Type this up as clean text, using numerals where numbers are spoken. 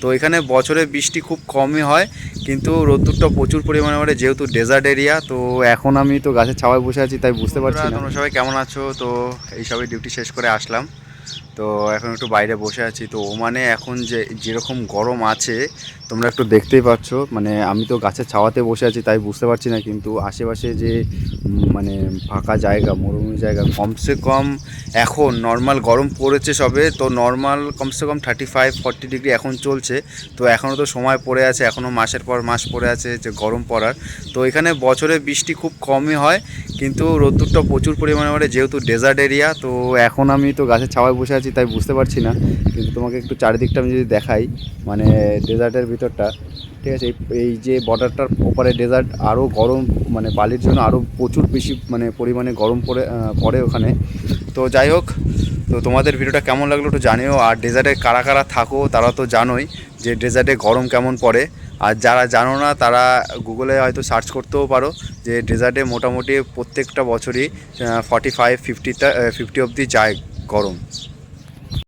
তো এখানে বছরে বৃষ্টি খুব কমই হয়, কিন্তু রোদ্দুরটা প্রচুর পরিমাণে পড়ে যেহেতু ডেজার্ট এরিয়া। তো এখন আমি তো গাছের ছাওয়ায় বসে আছি, তাই বুঝতে পারছি না। তোমরা সবাই কেমন আছো? তো এইসবই ডিউটি শেষ করে আসলাম, তো এখন একটু বাইরে বসে আছি। তো ওমানে এখন যেরকম গরম আছে তোমরা একটু দেখতেই পাচ্ছ। মানে আমি তো গাছের ছাওয়াতে বসে আছি তাই বুঝতে পারছি না, কিন্তু আশেপাশে যে মানে ফাঁকা জায়গা, মরুভূমি জায়গা, কমসে কম এখন নর্মাল গরম পড়েছে সবে, তো নর্মাল কমসে কম 35-40 ডিগ্রি এখন চলছে। তো এখনও তো সময় পড়ে আছে, এখনও মাসের পর মাস পড়ে আছে যে গরম পড়ার। তো এখানে বছরে বৃষ্টি খুব কমই হয়, কিন্তু রোদ্দুরটা প্রচুর পরিমাণে পড়ে যেহেতু ডেজার্ট এরিয়া। তো এখন আমি তো গাছের ছাওয়ায় বসে আছি তাই বুঝতে পারছি না, কিন্তু তোমাকে একটু চারিদিকটা আমি যদি দেখাই, মানে ডেজার্টের ভিতরটা, ঠিক আছে, এই যে বর্ডারটার ওপারে ডেজার্ট, আরও গরম, মানে বালির জন্য আরও প্রচুর বেশি মানে পরিমাণে গরম পড়ে ওখানে। তো যাই হোক, তো তোমাদের ভিডিওটা কেমন লাগলো একটু জানিও। আর ডেজার্টে কারা কারা থাকো তারা তো জানোই যে ডেজার্টে গরম কেমন পড়ে। আর যারা জানো না তারা গুগলে হয়তো সার্চ করতেও পারো যে ডেজার্টে মোটামুটি প্রত্যেকটা বছরই 45-50 অবধি যায় গরম।